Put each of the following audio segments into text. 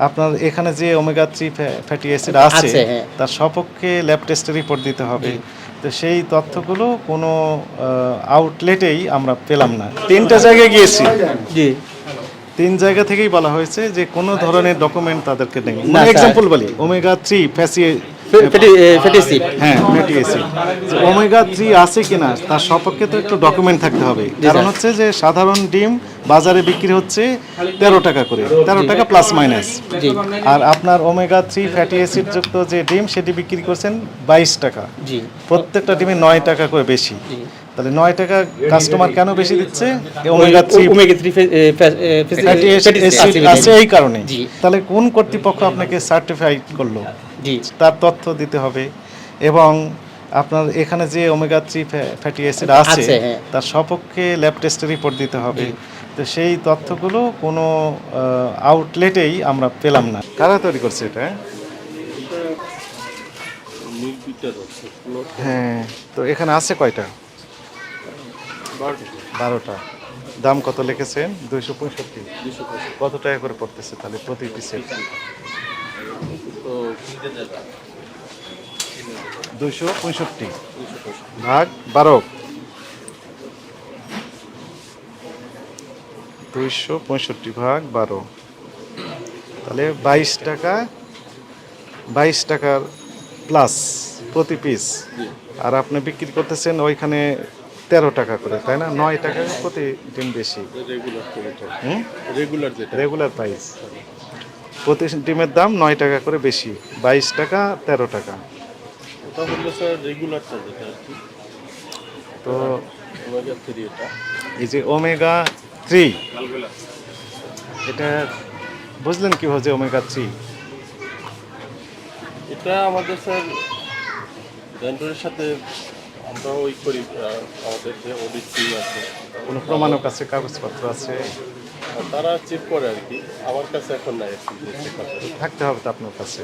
আপনার এখানে যে ওমেগা 3 ফ্যাটি অ্যাসিড আছে তার সপক্ষে ল্যাব টেস্টে রিপোর্ট দিতে হবে। তো সেই তথ্যগুলো কোনো আউটলেটেই আমরা পেলাম না। 3টা জায়গায় গিয়েছি। জি 3 জায়গা থেকেই বলা হয়েছে যে কোনো ধরনের ডকুমেন্ট তাদেরকে নেই। মানে এক্সাম্পল বলি, ওমেগা 3 ফ্যাটি অ্যাসিড। হ্যাঁ, ফ্যাটি অ্যাসিড। ওমেগা 3 আছে কিনা তার সপক্ষে তো একটু ডকুমেন্ট থাকতে হবে। কারণ হচ্ছে যে সাধারণ ডিম বাজারে বিক্রি হচ্ছে 13 টাকা করে, 13 টাকা প্লাস মাইনাস। আর আপনার ওমেগা 3 ফ্যাটি অ্যাসিড যুক্ত যে ডিম সেটি বিক্রি করছেন 22 টাকা। জি প্রত্যেকটা ডিমে 9 টাকা করে বেশি। তাহলে 9 টাকা কাস্টমার কেন বেশি দিচ্ছে? ওমেগা 3 ফ্যাটি অ্যাসিড আছে এই কারণে। তাহলে কোন কর্তৃপক্ষ আপনাকে সার্টিফাইড করলো? তার তথ্য দিতে হবে। এবং আপনার এখানে যে ওমেগা 3 ফ্যাটি অ্যাসিড আছে তার সপক্ষে ল্যাব টেস্টে রিপোর্ট দিতে হবে। তো সেই তথ্যগুলো কোনো আউটলেটেই আমরা পেলাম না। কারা তৈরি করছে এটা? হ্যাঁ, তো এখানে আছে কয়টা? 12টা। দাম কত লিখেছেন? 265। কত টাকা করে পড়তেছে তাহলে প্রতি পিসের? 265 ভাগ 12। 265 ভাগ 12, তাহলে 22 টাকা। 22 টাকার প্লাস প্রতি পিস। আর আপনি বিক্রি করতেছেন ওইখানে 13 টাকা করে, তাই না? 9 টাকা প্রতি ডিম বেশি। রেগুলার প্রাইস প্রতি ডিমের দাম 9 টাকা করে বেশি, 22 টাকা 13 টাকা। তো এই যে ওমেগা 3 এটা বুঝলেন কিভাবে যে ওমেগা 3? এটা আমাদের স্যার ভেন্ডরের সাথে আমরা ওই করি, আমাদের যে অডিট টিম আছে কোনো প্রমাণক আছে, কাগজপত্র আছে? তারা চেক করে আর কি। আমার কাছে এখন নাই থাকতে হবে তো আপনার কাছে।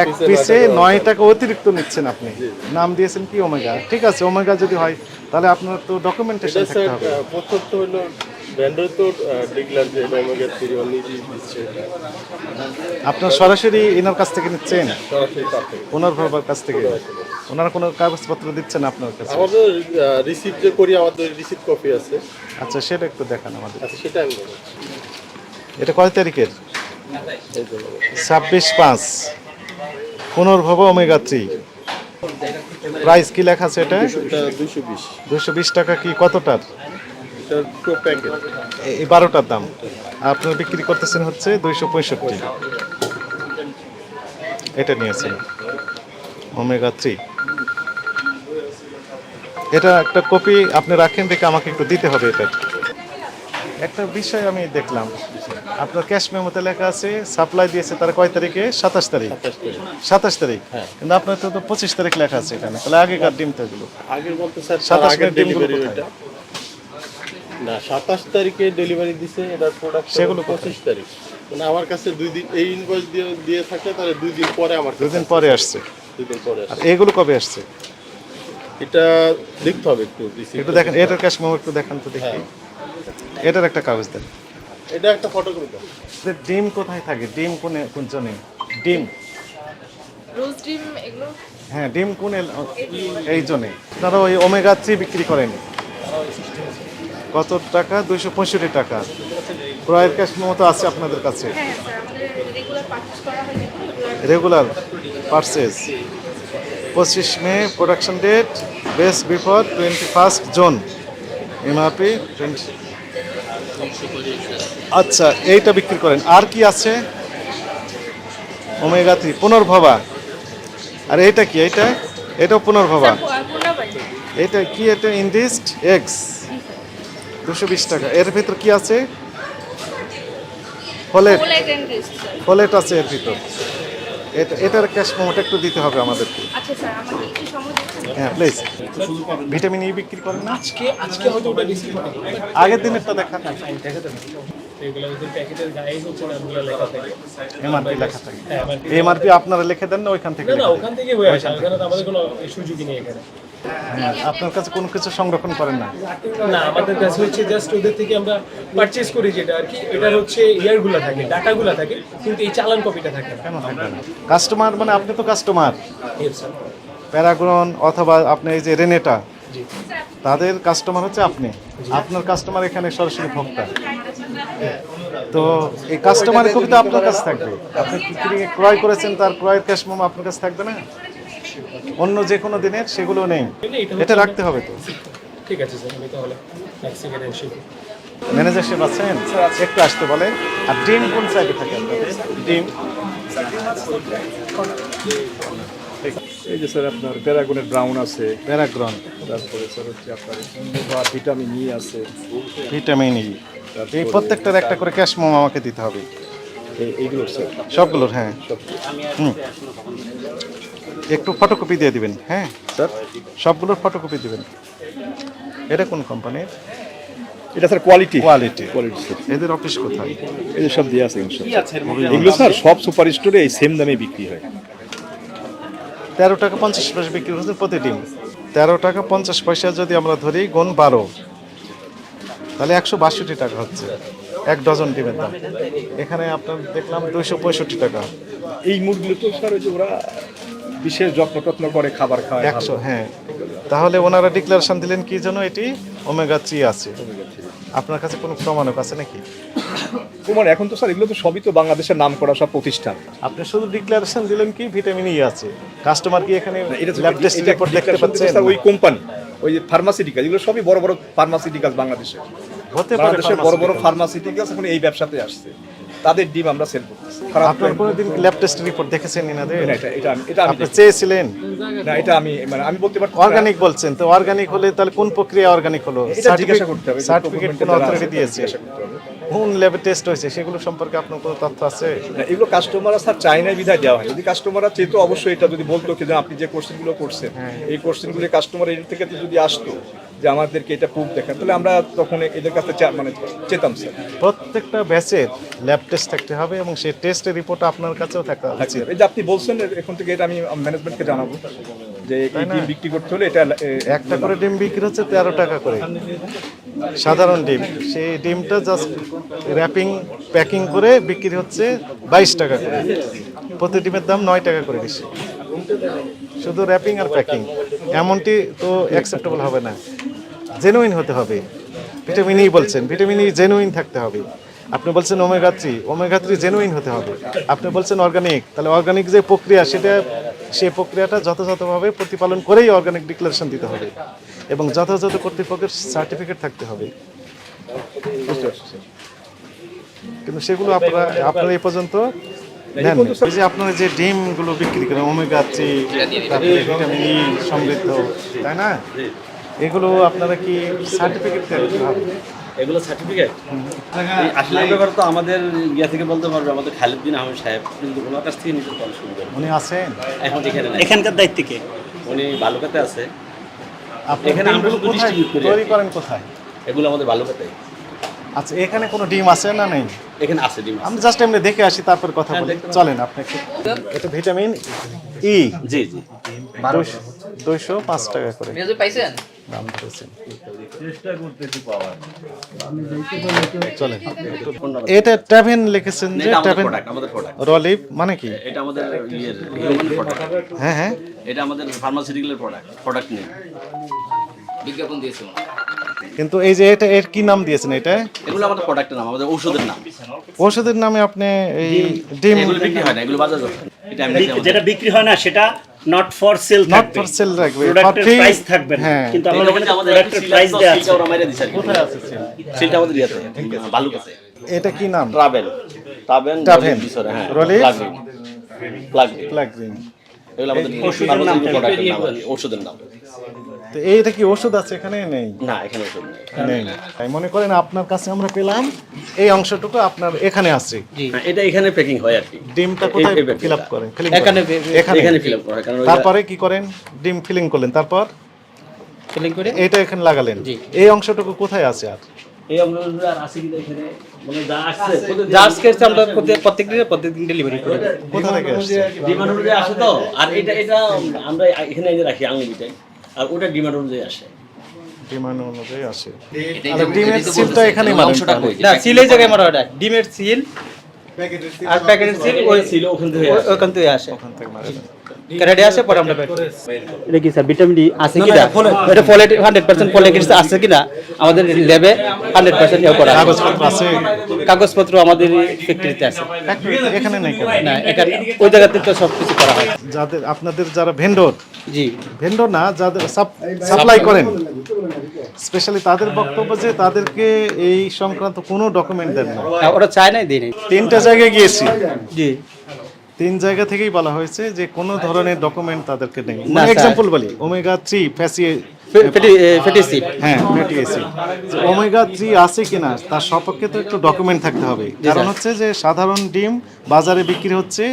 এক পিসে 9 টাকা অতিরিক্ত নিচ্ছেন আপনি। নাম দিয়েছেন কি ওমেগা। ঠিক আছে, ওমেগা যদি হয় তাহলে আপনার তো ডকুমেন্টেশন থাকতে হবে। প্রথম তো হলো ভেন্ডর তো ডিক্লার যে ওমেগা 3 নিজেই দিচ্ছে। আপনার সরাসরি এনার কাছ থেকে নিচ্ছেন? সরাসরি তাতে ওনার ভাবার কাছ থেকে? ওনারা কোনো কাগজপত্র দিচ্ছেন আপনার কাছে? আমাদের রিসিপ্ট যে করি, আমাদের রিসিপ্ট কপি আছে। আচ্ছা, সেটা একটু দেখান আমাদের। আচ্ছা, সেটা আমি বলছি। এটা কয় তারিখের? 26/5 পুনর্ভব ওমেগা 3। প্রাইস কি লেখা আছে এটা? 220। 220 টাকা। কি কতটার? এটা পুরো প্যাকেট। এই 12টার দাম আপনারা বিক্রি করতেছেন হচ্ছে 265। এটা নিয়েছেন ওমেগা 3। এটা একটা কপি আপনি রাখেন, দেখে আমাকে একটু দিতে হবে। এটা একটা বিষয় আমি দেখলাম, আপনার ক্যাশ মেমোতে লেখা আছে সাপ্লাই দিয়েছে তারা কয় তারিখে? 27 তারিখ। 27 তারিখ, কিন্তু আপনার তো 25 তারিখ লেখা আছে এখানে। তাহলে আগেকার ডিম তো এগুলো। আগের বলতে স্যার 27 ডিমগুলো কোথায়? না, 27 তারিখে ডেলিভারি দিছে, এটার প্রোডাক্ট সেগুলো 25 তারিখ। মানে আমার কাছে 2 দিন এই ইনভয়েস দিয়ে থাকে, তাহলে 2 দিন পরে আমার 2 দিন পরে আসছে। 2 দিন পরে আর এগুলো কবে আসছে? এটা দেখতে হবে একটু। একটু দেখেন, এটার ক্যাশ মেমো একটু দেখান তো দেখি। এটার একটা কাগজ দেন। এটা একটা ফটো করে দাও। ডিম কোথায় থাকে? ডিম কোন জনে? ডিম রোজ ডিম এগুলো। হ্যাঁ, ডিম কোন এই জনে আপনারা ওই ওমেগা 3 বিক্রি করেন কত টাকা? 265 টাকা। ক্রয়ের ক্যাশ মেমো তো আছে আপনাদের কাছে? হ্যাঁ স্যার, আমাদের রেগুলার পারচেজ করা হয় যেগুলো regular purchase. 25 May production date, best before 21 June, MRP 20। আচ্ছা, এইটা বিক্রি করেন। আর কি আছে? ওমেগা 3 পুনর্ভবা। আর এটা কি? এটাও পুনর্ভবা। এটা কি? এটা ইনডিস্ট এক্স 220 টাকা। এর ভিতর কি আছে? ফলেট আছে এর ভিতর। এটার ক্যাশ মেমোটা একটু দিতে হবে আমাদেরকে। আচ্ছা স্যার, আমাকে একটু সময় দিন। হ্যাঁ প্লিজ। ভিটামিন ই বিক্রি করেন না? আজকে হয়তো ওটা বেশি হবে। আগের দিনেরটা দেখান। এগুলো ওদের প্যাকেটের গায়ে হচ্ছে নামগুলো লেখা থাকে। এমআরপি লেখা থাকে। এমআরপি আপনারা লিখে দেন না ওইখান থেকে? না, ওখান থেকে হয়ে আসে। ওখানে তো আমাদের কোনো সুযোগই নেই এখানে। হ্যাঁ, আপনার কাছে কোনো কিছু সংরক্ষণ করেন না? না, আমাদের কাছে হচ্ছে জাস্ট ওদের থেকে আমরা পারচেজ করি যেটা আর কি, এটার হচ্ছে ইয়ারগুলো থাকে, ডাটাগুলো থাকে, কিন্তু এই চালান কপিটা থাকে না। কেন থাকবে না? কাস্টমার মানে আপনি তো কাস্টমার, Yes, sir. প্যারাগন অথবা আপনি এই যে রেনেটা, জি। তাদের কাস্টমার হচ্ছে আপনি, আপনার কাস্টমার এখানে সরাসরি ভোক্তা। তো এই কাস্টমারের কপি তো আপনার কাছে থাকবে, আপনি ক্রয় করেছেন তার ক্রয়ের ক্যাশ মেমো আপনার কাছে থাকবে না? অন্য যে কোনো দিনের সেগুলো নেই, এটা রাখতে হবে তো। ঠিক আছে স্যার, আমি তাহলে এক সেকেন্ড এসে ম্যানেজার সাহেব আছেন, একটু আসতে বলেন। আর ডিম কোন সাইডে থাকে আপনাদের? ডিম এই যে স্যার আপনার প্যারাগনের ব্রাউন আছে, প্যারাগ্রন, তারপরে স্যার হচ্ছে আপনার বা ভিটামিন ই আছে, ভিটামিন ই, এই প্রত্যেকটার একটা করে ক্যাশ মেমো আমাকে দিতে হবে এইগুলো স্যার সবগুলোর। হ্যাঁ, হুম, একটু ফটোকপি দিয়ে দিবেন। হ্যাঁ স্যার। সবগুলোর ফটোকপি দিবেন। এটা কোন কোম্পানির? এটা sir quality quality. Quality sir. এদের অফিস কোথায়? এই যে সব দিয়ে আছে ইনশাআল্লাহ। এগুলো স্যার সব সুপার স্টোরে এই সেম দামে বিক্রি হয়। 13 টাকা 50 পয়সা বিক্রি হচ্ছে প্রতি ডিম। 13 টাকা 50 পয়সা যদি আমরা ধরি গুণ 12, তাহলে 162 টাকা হচ্ছে এক ডজন ডিমের দাম। এখানে আপনার দেখলাম 265 টাকা। এই মুরগিগুলো তো স্যার ওই যে ওরা বিশেষ যত্ন টত্ন করে খাবার খায় 100, হ্যাঁ। তাহলে ওনারা ডিক্লারেশন দিলেন কি জন্য? এটি ওমেগা 3 আছে। আপনার কাছে কোনো প্রমাণক আছে নাকি? তোমার এখন তো স্যার এগুলো তো সবই তো বাংলাদেশের নাম করা সব প্রতিষ্ঠান। আপনি শুধু ডিক্লারেশন দিলেন কি ভিটামিন ই আছে। কাস্টমার কি এখানে এটা তো ল্যাব টেস্ট রিপোর্ট দেখতে পাচ্ছেন? স্যার ওই কোম্পানি, ওই যে ফার্মাসিউটিক্যাল, এগুলো সবই বড় বড় ফার্মাসিউটিক্যাল বাংলাদেশে। হতে পারে বাংলাদেশের বড় বড় ফার্মাসিউটিক্যালস এখন এই ব্যবসাতে আসছে, তাদের ডিম আমরা সেল করতেছি। খারাপ আপনার কোনোদিন ল্যাব টেস্ট রিপোর্ট দেখেছেন এনাদের? না, এটা আমি আপনি চেয়েছিলেন? না, এটা আমি মানে আমি বলতে পারছি অর্গানিক বলছেন, তো অর্গানিক হলে তাহলে কোন প্রক্রিয়া অর্গানিক হলো? এটা জিজ্ঞাসা করতে হবে, সার্টিফিকেট কোন অথরিটি দিয়েছে? জিজ্ঞাসা করতে হবে। কোন ল্যাবে টেস্ট হয়েছে সেগুলো সম্পর্কে আপনার কোনো তথ্য আছে? না, এগুলো কাস্টমাররা স্যার চাইনায় বিধায় দেওয়া হয়। যদি কাস্টমাররা চেতো অবশ্যই এটা যদি বলতো কি যে আপনি যে কোশ্চেনগুলো করছেন এই কোশ্চেনগুলো কাস্টমার এর থেকে যদি আসতো যে আমাদেরকে এটা প্রুফ দেখান, তাহলে আমরা তখন এদের কাছে মানে চেতাম স্যার। প্রত্যেকটা ব্যাচের ল্যাব টেস্ট থাকতে হবে এবং সেই টেস্টের রিপোর্ট আপনার কাছেও থাকা উচিত। এই যে আপনি বলছেন এখন থেকে এটা আমি ম্যানেজমেন্টকে জানাবো যে এই ডিম বিক্রি করতে হলে এটা একটা করে ডিম বিক্রি হচ্ছে 13 টাকা করে, সাধারণ ডিম। সেই ডিমটা জাস্ট র্যাপিং প্যাকিং করে বিক্রি হচ্ছে 22 টাকা করে। প্রতি ডিমের দাম 9 টাকা করে বেশি, শুধু র্যাপিং আর প্যাকিং। এমনটি তো অ্যাকসেপ্টেবল হবে না, জেনুইন হতে হবে। ভিটামিন ই বলছেন, ভিটামিন ই জেনুইন থাকতে হবে। আপনি বলছেন ওমেগা 3 জেনুইন হতে হবে। আপনি বলছেন অর্গানিক, তাহলে অর্গানিক যে প্রক্রিয়া সেই প্রক্রিয়াটা যথাযথভাবে প্রতিপালন করেই অর্গানিক ডিক্লারেশন দিতে হবে এবং যথাযথ কর্তৃপক্ষের সার্টিফিকেট থাকতে হবে। কিন্তু সেগুলো আপনারা এই পর্যন্ত নেন। এই যে আপনারা যে ডিমগুলো বিক্রি করেন ওমেগা 3, তারপরে ভিটামিন ই সমৃদ্ধ, তাই না? এগুলো আপনারা কি সার্টিফিকেট দেন? এগুলো সার্টিফিকেট আসলে এই ব্যাপারে তো আমাদের ইয়া থেকে বলতে পারবে আমাদের খালিদ্দিন আহমেদ সাহেব, কিন্তু ওনার কাছ থেকে নিতে পারবে শুরু করবে। উনি আছেন এখন এখানে নাই। এখানকার দায়িত্ব কে? উনি বালুকাতে আছে। আপনি এখানে আমরা ডিমগুলো শুধু কোথায় distribute করি। তৈরি করেন কোথায়? এগুলো আমাদের বালুকাতে। আচ্ছা, এখানে কোনো ডিম আছে না নেই? এখানে আছে ডিম। আমি জাস্ট এমনি দেখে আসি, তারপর কথা বলি। চলেন আপনি একটু। এটা ভিটামিন ই, জি জি 205 টাকা করে পাইছেন? দাম ধরেছেন। চলেন, এটা ট্যাভেন লিখেছেন যে এটা আমাদের ট্যাভেন প্রোডাক্ট, আমাদের প্রোডাক্ট। রলিভ মানে কি? এটা আমাদের ইয়ের হিউম্যান প্রোডাক্ট। হ্যাঁ হ্যাঁ, এটা আমাদের ফার্মাসিউটিক্যালের প্রোডাক্ট নেই। বিজ্ঞাপন দিয়েছে কিন্তু এই যে এটা এর কি নাম দিয়েছেন? এটা এগুলো আমাদের প্রোডাক্টের নাম, আমাদের ঔষধের নাম। ওষুধের নামে আপনি এই ডিম এগুলো বিক্রি হয় না, এগুলো বাজার করতে। এটা এমনি যেটা বিক্রি হয় না সেটা নট ফর সেল নট থাকবে, ফর সেল রাখবে, প্রোডাক্টের for free। প্রাইস থাকবে না, হ্যাঁ, কিন্তু আমাদের এখানে আমাদের প্রোডাক্টের প্রাইস দেয়া আছে। ওরা মাইরা দিছে আর কি। কোথায় আছে সেল? সেটা আমাদের ইয়াতে, ঠিক আছে, বালুকাতে। এটা কি নাম? ট্রাভেন ভিতরে, হ্যাঁ, রলিভ, প্লাগরিন। প্লাগরিন। এগুলো আমাদের ফার্মাসিউটিক্যাল প্রোডাক্টের নাম, ঔষধের নাম। তো এইটা কি ওষুধ আছে এখানে? নেই, না, এখানে ওষুধ নেই। নেই। তাই মনে করেন আপনার কাছে আমরা পেলাম এই অংশটুকু আপনার এখানে আছে। হ্যাঁ, এটা এখানে প্যাকিং হয় আর কি। ডিমটা কোথায় এই ফিল আপ করেন? এখানে ফিল আপ করা হয়, কারণ ওই তারপরে কি করেন? ডিম ফিলিং করলেন, তারপর ফিলিং করে এটা এখানে লাগালেন। এই অংশটুকু কোথায় আছে? আর এই আমরা আর আছে কি এখানে, মানে যা আসছে জার্স কেটে আমরা প্রত্যেকদিন ডেলিভারি করি। কোথা থেকে আসছে? ডিমান্ড অনুযায়ী আসে তো। আর এটা আমরা এখানে এনে রাখি আঙুলিটাই। আর ওটা ডিমান্ড অনুযায়ী আসে। ডিমান্ড অনুযায়ী আসে। এটাই তাহলে ডিমের তো সিলটা বলছি, এখানেই ওই মারেন অংশটা তাহলে। কই? না সিলের জায়গায় মারা ওটা ডিমের সিল আর প্যাকেটের সিল ওই ছিল ওখান থেকে আসে। ওখান থেকে আসে ওখান থেকে মারেন। ক্যারেটে আসে পরে আমরা প্যাক এটা কি স্যার ভিটামিন ডি আছে কিনা এটা ফলেট 100% ফলিক অ্যাসিড আছে কিনা আমাদের ল্যাবে 100% ইয়ে করা হয়। কাগজপত্র আছে? কাগজপত্র আমাদের ফ্যাক্টরিতে আছে ফ্যাক্টরিতে এখানে নেই কেন? না এখানে ওই জায়গাতে তো সব কিছু করা হয় যাদের আপনাদের যারা ভেন্ডর, জি ভেন্ডর না যাদের সাপ্লাই করেন, স্পেশালি তাদের বক্তব্য যে তাদেরকে এই সংক্রান্ত কোনো ডকুমেন্ট দেন না। ওরা চায় নাই দেয় নাই 3টা জায়গায় গিয়েছি, জি 3 জায়গা থেকেই বলা হয়েছে যে কোনো ধরনের ডকুমেন্ট তাদেরকে নেই। না, স্যার। এক্সাম্পল বলি, ওমেগা 3 ফ্যাটি অ্যাসিড হ্যাঁ ফ্যাটি অ্যাসিড, ওমেগা 3 আছে কিনা তার সপক্ষে তো একটু ডকুমেন্ট থাকতে হবে। কারণ হচ্ছে যে সাধারণ ডিম বাজারে বিক্রি হচ্ছে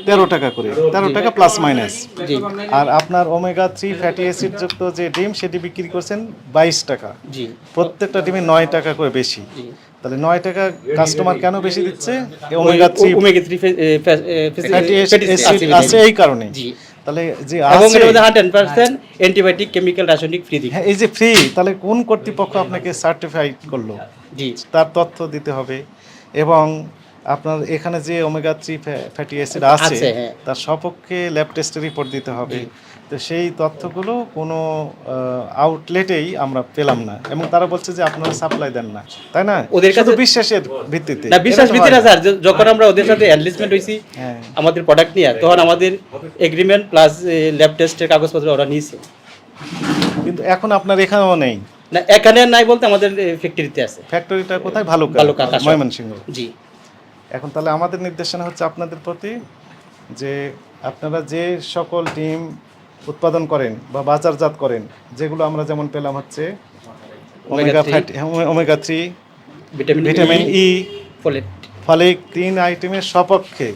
13 টাকা করে, 13 টাকা প্লাস মাইনাস। জি আর আপনার ওমেগা 3 ফ্যাটি অ্যাসিড যুক্ত যে ডিম সেটি বিক্রি করছেন 22 টাকা। জি প্রত্যেকটা ডিমে 9 টাকা করে বেশি। জি। তাহলে 9 টাকা কাস্টমার কেন বেশি দিচ্ছে? ওমেগা 3 ওমেগা 3 ফ্যাটি অ্যাসিড আছে এই কারণে। জি তাহলে যে এবং আছে এর মধ্যে 100% অ্যান্টিবায়োটিক কেমিক্যাল রাসায়নিক ফ্রি দিই হ্যাঁ, এই যে ফ্রি, তাহলে কোন কর্তৃপক্ষ আপনাকে সার্টিফাইড করলো জি তার তথ্য দিতে হবে। এবং আপনার এখানে যে ওমেগা 3 ফ্যাটি অ্যাসিড আছে আছে, হ্যাঁ। তার সপক্ষে ল্যাব টেস্টের রিপোর্ট দিতে হবে। তো সেই তথ্যগুলো কোনো আউটলেটেই আমরা পেলাম না, এবং তারা বলছে যে আপনারা সাপ্লাই দেন না, তাই না? ওদের কাছে- শুধু বিশ্বাসের ভিত্তিতে। না বিশ্বাস এটা তো ভিত্তি না হয় স্যার যখন আমরা ওদের সাথে এনলিস্টমেন্ট হইছি হ্যাঁ। আমাদের প্রোডাক্ট নিয়ে তখন আমাদের এগ্রিমেন্ট প্লাস ল্যাব টেস্টের কাগজপত্র ওরা নিয়েছে কিন্তু এখন আপনার এখানেও নেই। না এখানে নাই বলতে আমাদের ফ্যাক্টরিতে আছে ফ্যাক্টরিটা কোথায়? ভালুকা, ভালুকা, কাশব। ময়মনসিংহ। জি এখন তাহলে আমাদের নির্দেশনা হচ্ছে আপনাদের প্রতি যে আপনারা যে সকল ডিম উৎপাদন করেন বা বাজারজাত করেন, যেগুলো আমরা যেমন পেলাম হচ্ছে omega 3, vitamin E, folate folic 3 আইটেমের সপক্ষে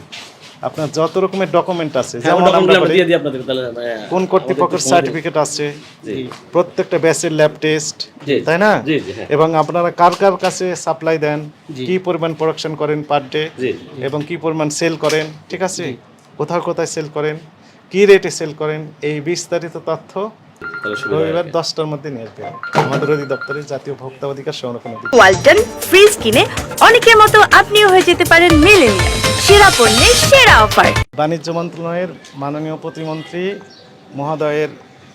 আপনার যত রকমের ডকুমেন্ট আছে, হ্যাঁ, যেমন ওটা আমরা আমরা বলি, দিয়ে দিই আপনাদের তাহলে। কোন কর্তৃপক্ষের সার্টিফিকেট আছে, প্রত্যেকটা ব্যাচের ল্যাব টেস্ট, জি, তাই না? জি, জি, হ্যাঁ। এবং আপনারা কার কার কাছে সাপ্লাই দেন, জি। কি পরিমাণ প্রোডাকশন করেন পার ডে, জি, এবং কি পরিমাণ সেল করেন, ঠিক আছে? কোথায় কোথায় সেল করেন, কি রেটে সেল করেন, এই বিস্তারিত তথ্য তাহলে সুবিধা হয়। রবিবার 10টার মধ্যে নিয়ে আসবে আমাদের অধিদপ্তরের জাতীয় ভোক্তা অধিকার সংরক্ষণ অধিকার। ওয়ালটন ফ্রিজ কিনে অনেকের মতো আপনিও হয়ে যেতে পারেন মিলেনিয়াল সেরা পণ্যের সেরা অফার। বাণিজ্য মন্ত্রণালয়ের মাননীয় প্রতিমন্ত্রী মহোদয়ের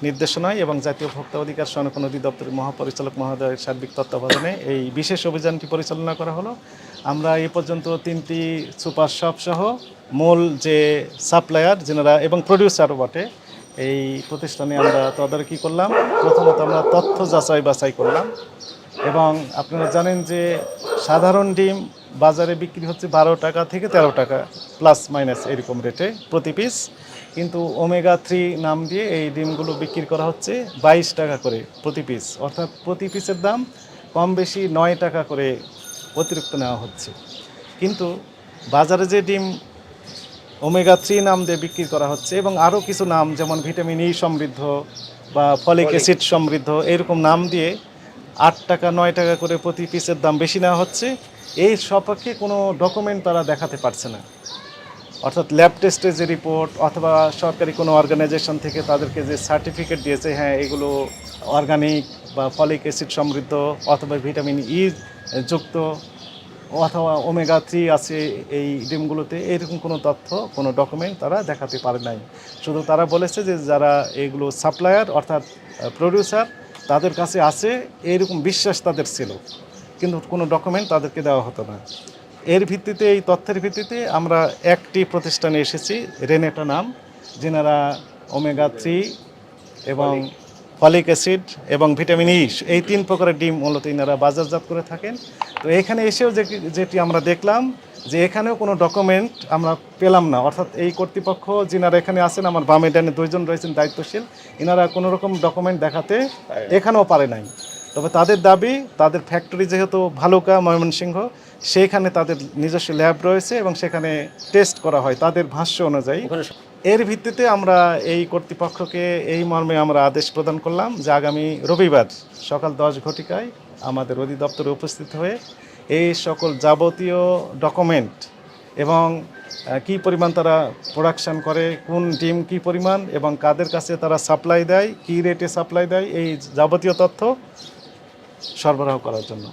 নির্দেশনায় এবং জাতীয় ভোক্তা অধিকার সংরক্ষণ অধিদপ্তরের মহাপরিচালক মহোদয়ের সার্বিক তত্ত্বাবধানে এই বিশেষ অভিযানটি পরিচালনা করা হলো। আমরা এই পর্যন্ত 3টি সুপার শপ সহ মূল যে সাপ্লায়ার যেনারা এবং প্রডিউসারও বটে এই প্রতিষ্ঠানে আমরা তদারকি করলাম। প্রথমত আমরা তথ্য যাচাই বাছাই করলাম, এবং আপনারা জানেন যে সাধারণ ডিম বাজারে বিক্রি হচ্ছে 12 টাকা থেকে 13 টাকা প্লাস মাইনাস এরকম রেটে প্রতি পিস, কিন্তু ওমেগা 3 নাম দিয়ে এই ডিমগুলো বিক্রি করা হচ্ছে 22 টাকা করে প্রতি পিস, অর্থাৎ প্রতি পিসের দাম কম বেশি 9 টাকা করে অতিরিক্ত নেওয়া হচ্ছে। কিন্তু বাজারে যে ডিম ওমেগা 3 নাম দিয়ে বিক্রি করা হচ্ছে এবং আরও কিছু নাম যেমন ভিটামিন ই সমৃদ্ধ বা ফলিক অ্যাসিড সমৃদ্ধ এরকম নাম দিয়ে 8 টাকা 9 টাকা করে প্রতি পিসের দাম বেশি নেওয়া হচ্ছে। এই সপক্ষে কোনো ডকুমেন্ট তারা দেখাতে পারছে না, অর্থাৎ ল্যাব টেস্টের যে রিপোর্ট অথবা সরকারি কোনো অর্গানাইজেশন থেকে তাদেরকে যে সার্টিফিকেট দিয়েছে হ্যাঁ এগুলো অর্গানিক বা ফলিক অ্যাসিড সমৃদ্ধ অথবা ভিটামিন ই যুক্ত অথবা ওমেগা 3 আছে এই ডিমগুলোতে, এরকম কোনো তথ্য কোনো ডকুমেন্ট তারা দেখাতে পারে নাই। শুধু তারা বলেছে যে যারা এগুলো সাপ্লায়ার অর্থাৎ প্রডিউসার তাদের কাছে আছে এইরকম বিশ্বাস তাদের ছিল, কিন্তু কোনো ডকুমেন্ট তাদেরকে দেওয়া হতো না। এর ভিত্তিতে এই তথ্যের ভিত্তিতে আমরা একটি প্রতিষ্ঠানে এসেছি, রেনেটা নাম, যেনারা ওমেগা 3 এবং ফলিক অ্যাসিড এবং ভিটামিন ই এই 3 প্রকারের ডিম মূলত ইনারা বাজারজাত করে থাকেন। তো এখানে এসেও যেটি আমরা দেখলাম যে এখানেও কোনো ডকুমেন্ট আমরা পেলাম না, অর্থাৎ এই কর্তৃপক্ষ যিনারা এখানে আছেন আমার বামে ডানে 2 জন রয়েছেন দায়িত্বশীল, ইনারা কোনো রকম ডকুমেন্ট দেখাতে এখানেও পারে নাই। তবে তাদের দাবি তাদের ফ্যাক্টরি যেহেতু ভালুকা ময়মনসিংহ সেইখানে তাদের নিজস্ব ল্যাব রয়েছে এবং সেখানে টেস্ট করা হয় তাদের ভাষ্য অনুযায়ী। এর ভিত্তিতে আমরা এই কর্তৃপক্ষকে এই মর্মে আমরা আদেশ প্রদান করলাম যে আগামী রবিবার সকাল 10 ঘটিকায় আমাদের অধিদপ্তরে উপস্থিত হয়ে এই সকল যাবতীয় ডকুমেন্ট এবং কি পরিমাণ তারা প্রোডাকশন করে, কোন ডিম কি পরিমাণ এবং কাদের কাছে তারা সাপ্লাই দেয়, কি রেটে সাপ্লাই দেয়, এই যাবতীয় তথ্য সরবরাহ করার জন্য।